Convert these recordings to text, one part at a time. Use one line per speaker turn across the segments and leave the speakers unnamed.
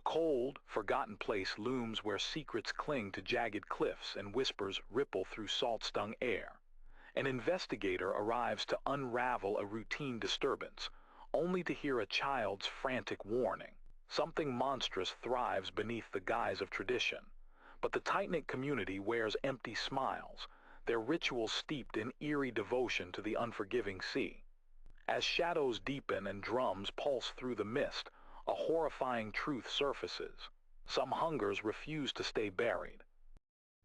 cold, forgotten place looms where secrets cling to jagged cliffs and whispers ripple through salt-stung air. An investigator arrives to unravel a routine disturbance, only to hear a child's frantic warning. Something monstrous thrives beneath the guise of tradition. But the tight-knit community wears empty smiles, their rituals steeped in eerie devotion to the unforgiving sea. As shadows deepen and drums pulse through the mist, a horrifying truth surfaces. Some hungers refuse to stay buried.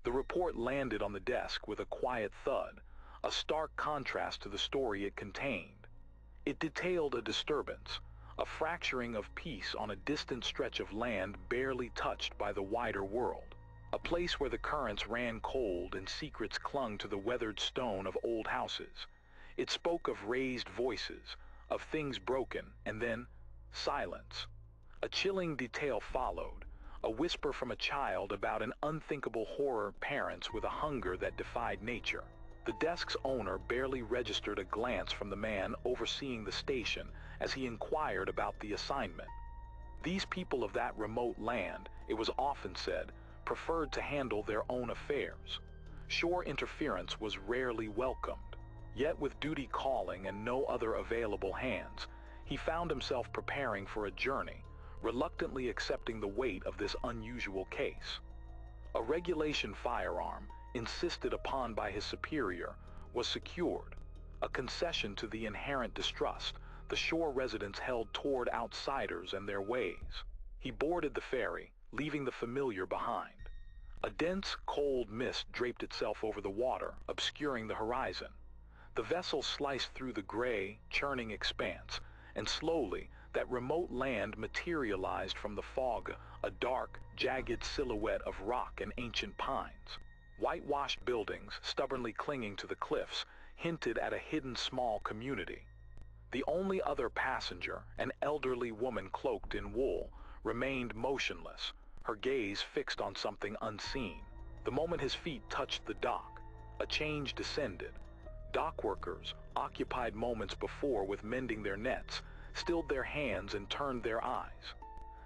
The report landed on the desk with a quiet thud, a stark contrast to the story it contained. It detailed a disturbance, a fracturing of peace on a distant stretch of land barely touched by the wider world. A place where the currents ran cold and secrets clung to the weathered stone of old houses. It spoke of raised voices, of things broken, and then silence. A chilling detail followed, a whisper from a child about an unthinkable horror parents with a hunger that defied nature. The desk's owner barely registered a glance from the man overseeing the station as he inquired about the assignment. These people of that remote land, it was often said, preferred to handle their own affairs. Shore interference was rarely welcomed. Yet with duty calling and no other available hands, he found himself preparing for a journey, reluctantly accepting the weight of this unusual case. A regulation firearm, insisted upon by his superior, was secured, a concession to the inherent distrust the shore residents held toward outsiders and their ways. He boarded the ferry, leaving the familiar behind. A dense, cold mist draped itself over the water, obscuring the horizon. The vessel sliced through the gray, churning expanse, and slowly, that remote land materialized from the fog, a dark, jagged silhouette of rock and ancient pines. Whitewashed buildings, stubbornly clinging to the cliffs, hinted at a hidden small community. The only other passenger, an elderly woman cloaked in wool, remained motionless, her gaze fixed on something unseen. The moment his feet touched the dock, a change descended. Dock workers, occupied moments before with mending their nets, stilled their hands and turned their eyes.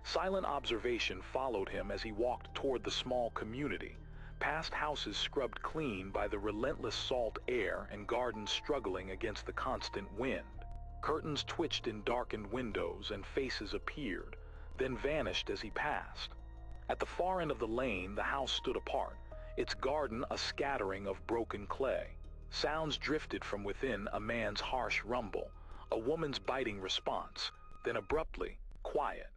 Silent observation followed him as he walked toward the small community, past houses scrubbed clean by the relentless salt air and gardens struggling against the constant wind. Curtains twitched in darkened windows and faces appeared, then vanished as he passed. At the far end of the lane, the house stood apart, its garden a scattering of broken clay. Sounds drifted from within, a man's harsh rumble, a woman's biting response, then abruptly, quiet.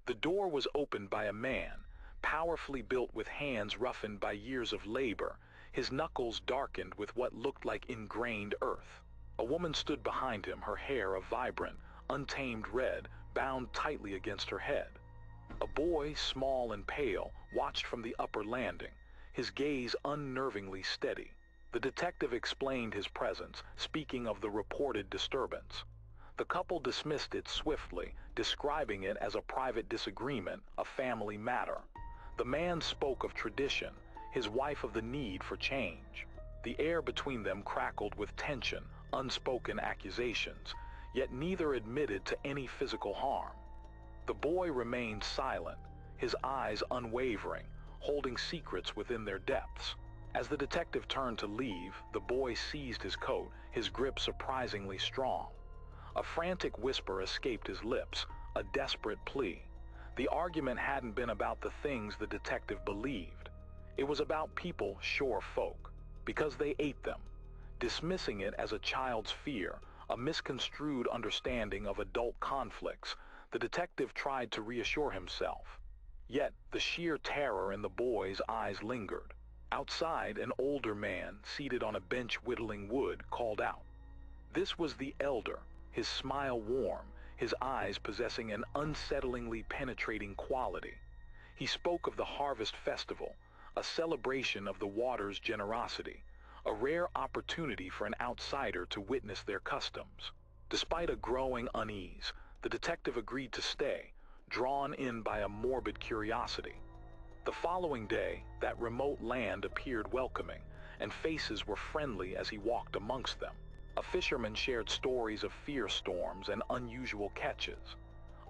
The door was opened by a man, powerfully built with hands roughened by years of labor, his knuckles darkened with what looked like ingrained earth. A woman stood behind him, her hair a vibrant, untamed red, bound tightly against her head. A boy, small and pale, watched from the upper landing, his gaze unnervingly steady. The detective explained his presence, speaking of the reported disturbance. The couple dismissed it swiftly, describing it as a private disagreement, a family matter. The man spoke of tradition, his wife of the need for change. The air between them crackled with tension, unspoken accusations, yet neither admitted to any physical harm. The boy remained silent, his eyes unwavering, holding secrets within their depths. As the detective turned to leave, the boy seized his coat, his grip surprisingly strong. A frantic whisper escaped his lips, a desperate plea. The argument hadn't been about the things the detective believed. It was about people, shore folk, because they ate them. Dismissing it as a child's fear, a misconstrued understanding of adult conflicts, the detective tried to reassure himself. Yet, the sheer terror in the boy's eyes lingered. Outside, an older man, seated on a bench whittling wood, called out. This was the elder, his smile warm, his eyes possessing an unsettlingly penetrating quality. He spoke of the harvest festival, a celebration of the water's generosity, a rare opportunity for an outsider to witness their customs. Despite a growing unease, the detective agreed to stay, drawn in by a morbid curiosity. The following day, that remote land appeared welcoming, and faces were friendly as he walked amongst them. A fisherman shared stories of fierce storms and unusual catches.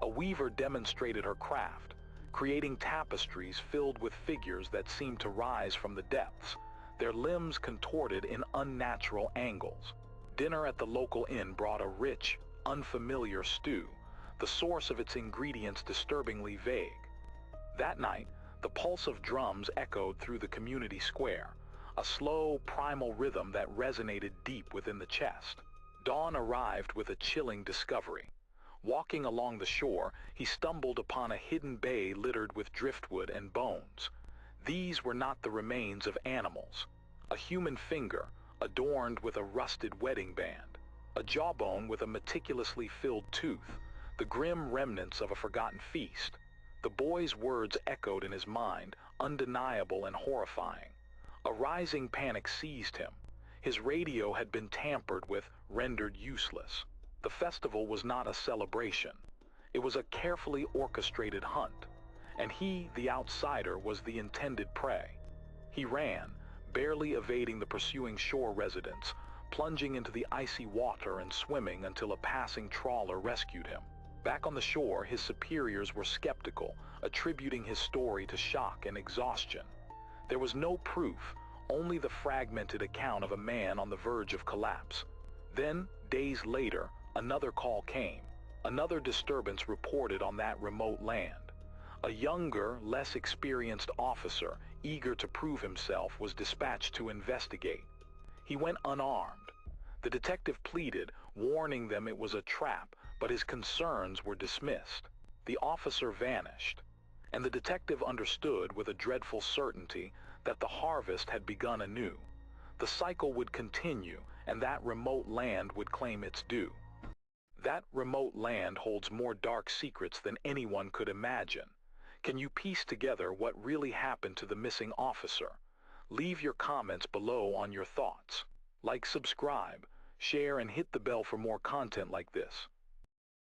A weaver demonstrated her craft, creating tapestries filled with figures that seemed to rise from the depths, their limbs contorted in unnatural angles. Dinner at the local inn brought a rich, unfamiliar stew, the source of its ingredients disturbingly vague. That night, the pulse of drums echoed through the community square, a slow, primal rhythm that resonated deep within the chest. Dawn arrived with a chilling discovery. Walking along the shore, he stumbled upon a hidden bay littered with driftwood and bones. These were not the remains of animals. A human finger, adorned with a rusted wedding band, a jawbone with a meticulously filled tooth, the grim remnants of a forgotten feast. The boy's words echoed in his mind, undeniable and horrifying. A rising panic seized him. His radio had been tampered with, rendered useless. The festival was not a celebration. It was a carefully orchestrated hunt, and he, the outsider, was the intended prey. He ran, barely evading the pursuing shore residents, plunging into the icy water and swimming until a passing trawler rescued him. Back on the shore, his superiors were skeptical, attributing his story to shock and exhaustion. There was no proof, only the fragmented account of a man on the verge of collapse. Then, days later, another call came. Another disturbance reported on that remote land. A younger, less experienced officer, eager to prove himself, was dispatched to investigate. He went unarmed. The detective pleaded, warning them it was a trap, but his concerns were dismissed. The officer vanished, and the detective understood with a dreadful certainty that the harvest had begun anew. The cycle would continue, and that remote land would claim its due. That remote land holds more dark secrets than anyone could imagine. Can you piece together what really happened to the missing officer? Leave your comments below on your thoughts. Like, subscribe, share, and hit the bell for more content like this.